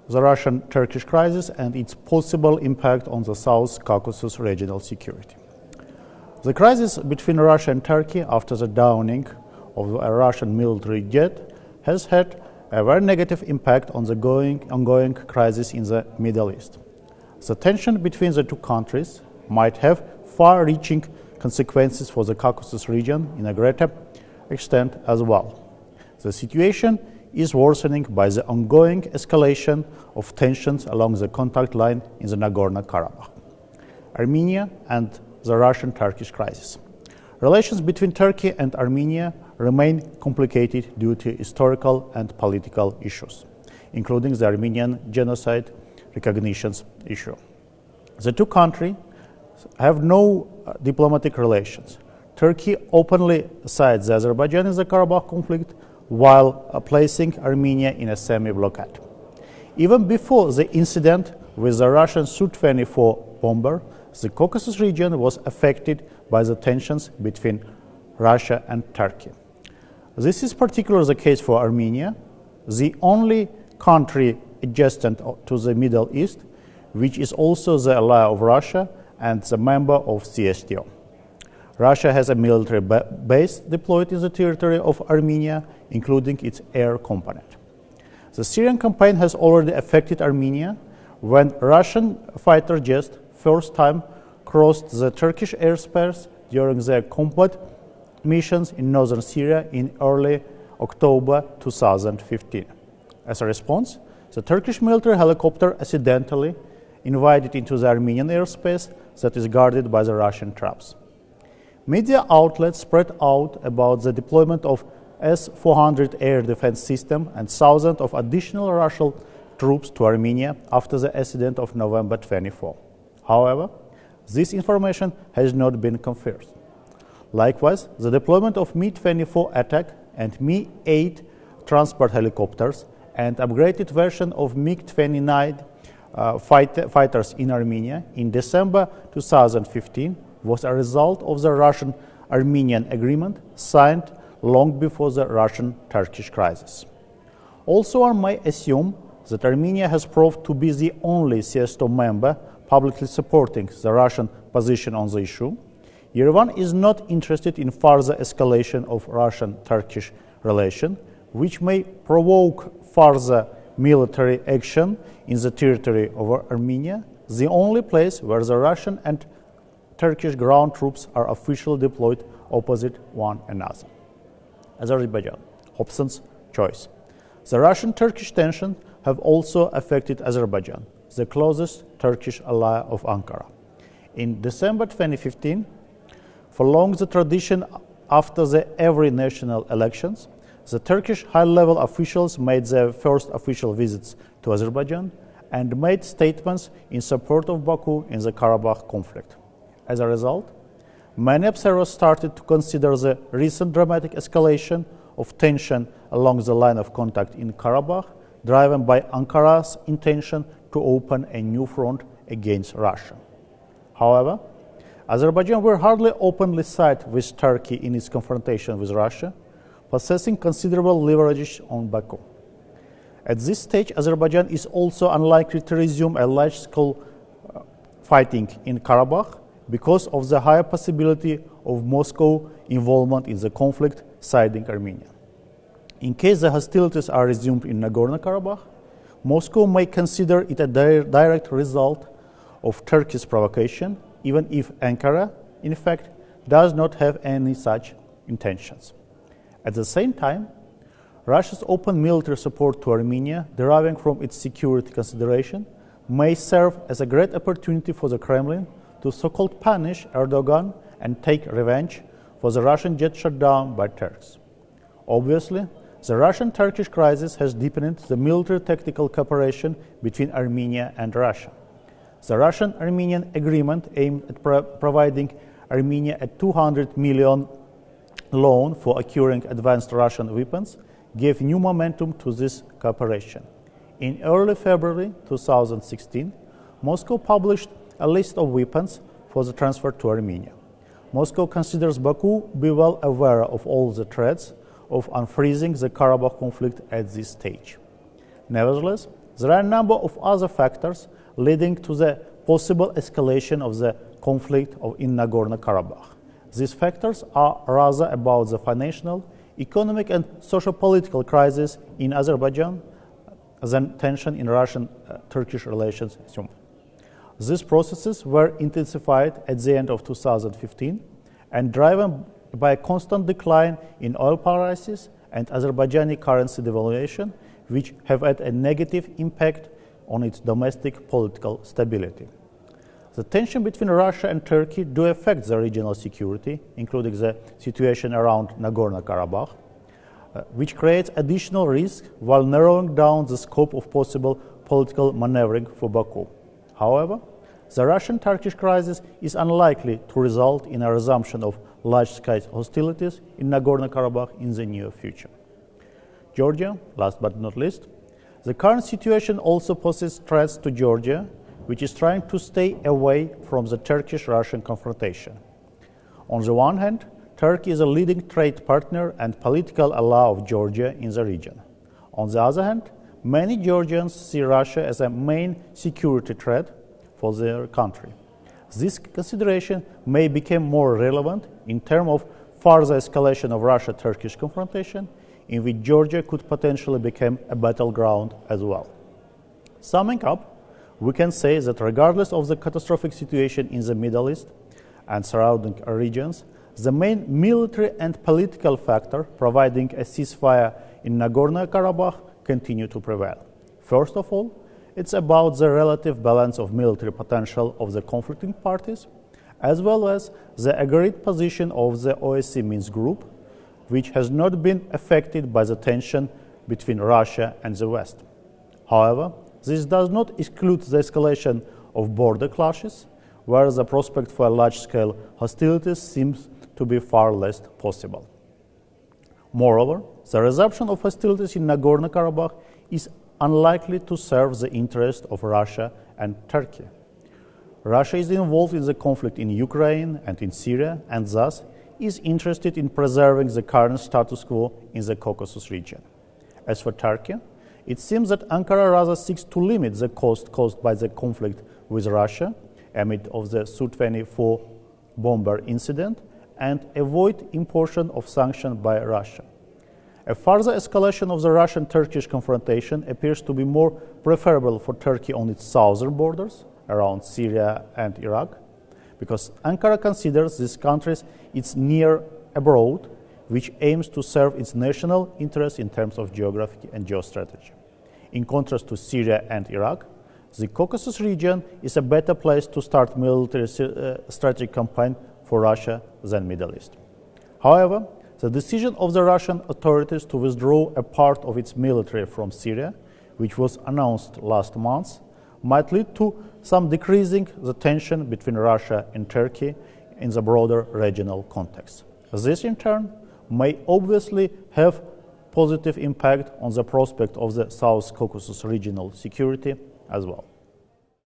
the Russian-Turkish crisis and its possible impact on the South Caucasus regional security. The crisis between Russia and Turkey after the downing of a Russian military jet has had a very negative impact on the ongoing crisis in the Middle East. The tension between the two countries might have far-reaching consequences for the Caucasus region in a greater extent as well. The situation is worsening by the ongoing escalation of tensions along the contact line in the Nagorno-Karabakh, Armenia, and the Russian-Turkish crisis. Relations between Turkey and Armenia remain complicated due to historical and political issues, including the Armenian genocide recognition issue. The two countries have no diplomatic relations. Turkey openly sides Azerbaijan in the Karabakh conflict, while placing Armenia in a semi-blockade. Even before the incident with the Russian Su-24 bomber, the Caucasus region was affected by the tensions between Russia and Turkey. This is particularly the case for Armenia, the only country adjacent to the Middle East, which is also the ally of Russia and the member of CSTO. Russia has a military base deployed in the territory of Armenia, including its air component. The Syrian campaign has already affected Armenia when Russian fighter jets first time crossed the Turkish airspace during their combat missions in northern Syria in early October 2015. As a response, the Turkish military helicopter accidentally invaded into the Armenian airspace that is guarded by the Russian troops. Media outlets spread out about the deployment of S-400 air defense system and thousands of additional Russian troops to Armenia after the accident of November 24. However, this information has not been confirmed. Likewise, the deployment of Mi-24 attack and Mi-8 transport helicopters and upgraded version of MiG-29 fighters in Armenia in December 2015 was a result of the Russian-Armenian agreement signed long before the Russian-Turkish crisis. Also, one may assume that Armenia has proved to be the only CSTO member publicly supporting the Russian position on the issue. Yerevan is not interested in further escalation of Russian-Turkish relations, which may provoke further military action in the territory of Armenia, the only place where the Russian and Turkish ground troops are officially deployed opposite one another. Azerbaijan, Hobson's choice. The Russian-Turkish tensions have also affected Azerbaijan, the closest Turkish ally of Ankara. In December 2015, following the tradition after every national elections, the Turkish high-level officials made their first official visits to Azerbaijan and made statements in support of Baku in the Karabakh conflict. As a result, many observers started to consider the recent dramatic escalation of tension along the line of contact in Karabakh, driven by Ankara's intention to open a new front against Russia. However, Azerbaijan will hardly openly side with Turkey in its confrontation with Russia, possessing considerable leverage on Baku. At this stage, Azerbaijan is also unlikely to resume a large-scale fighting in Karabakh because of the higher possibility of Moscow involvement in the conflict siding Armenia. In case the hostilities are resumed in Nagorno-Karabakh, Moscow may consider it a direct result of Turkey's provocation, even if Ankara, in fact, does not have any such intentions. At the same time, Russia's open military support to Armenia, deriving from its security consideration, may serve as a great opportunity for the Kremlin to so-called punish Erdogan and take revenge for the Russian jet shutdown by Turks. Obviously, the Russian-Turkish crisis has deepened the military-tactical cooperation between Armenia and Russia. The Russian-Armenian agreement aimed at providing Armenia a $200 million loan for acquiring advanced Russian weapons gave new momentum to this cooperation. In early February 2016, Moscow published a list of weapons for the transfer to Armenia. Moscow considers Baku be well aware of all the threats of unfreezing the Karabakh conflict at this stage. Nevertheless, There are a number of other factors leading to the possible escalation of the conflict in Nagorno-Karabakh. These factors are rather about the financial, economic and socio-political crisis in Azerbaijan than tension in Russian-Turkish relations assumed. These processes were intensified at the end of 2015 and driven by a constant decline in oil prices and Azerbaijani currency devaluation, which have had a negative impact on its domestic political stability. The tension between Russia and Turkey do affect the regional security, including the situation around Nagorno-Karabakh, which creates additional risk while narrowing down the scope of possible political maneuvering for Baku. However, the Russian-Turkish crisis is unlikely to result in a resumption of large-scale hostilities in Nagorno-Karabakh in the near future. Georgia, last but not least, the current situation also poses threats to Georgia, which is trying to stay away from the Turkish-Russian confrontation. On the one hand, Turkey is a leading trade partner and political ally of Georgia in the region. On the other hand, many Georgians see Russia as a main security threat for their country. This consideration may become more relevant in terms of further escalation of Russia-Turkish confrontation, in which Georgia could potentially become a battleground as well. Summing up, we can say that regardless of the catastrophic situation in the Middle East and surrounding regions, the main military and political factor providing a ceasefire in Nagorno-Karabakh continue to prevail. First of all, it's about the relative balance of military potential of the conflicting parties, as well as the agreed position of the OSCE Minsk group, which has not been affected by the tension between Russia and the West. However, this does not exclude the escalation of border clashes, where the prospect for large-scale hostilities seems to be far less possible. Moreover, the resumption of hostilities in Nagorno-Karabakh is unlikely to serve the interest of Russia and Turkey. Russia is involved in the conflict in Ukraine and in Syria, and thus is interested in preserving the current status quo in the Caucasus region. As for Turkey, it seems that Ankara rather seeks to limit the cost caused by the conflict with Russia amid of the Su-24 bomber incident and avoid imposition of sanctions by Russia. A further escalation of the Russian-Turkish confrontation appears to be more preferable for Turkey on its southern borders, around Syria and Iraq, because Ankara considers these countries its near abroad, which aims to serve its national interests in terms of geography and geostrategy. In contrast to Syria and Iraq, the Caucasus region is a better place to start military strategic campaign for Russia than Middle East. However, the decision of the Russian authorities to withdraw a part of its military from Syria, which was announced last month, might lead to some decreasing the tension between Russia and Turkey in the broader regional context. This, in turn, may obviously have positive impact on the prospect of the South Caucasus regional security as well.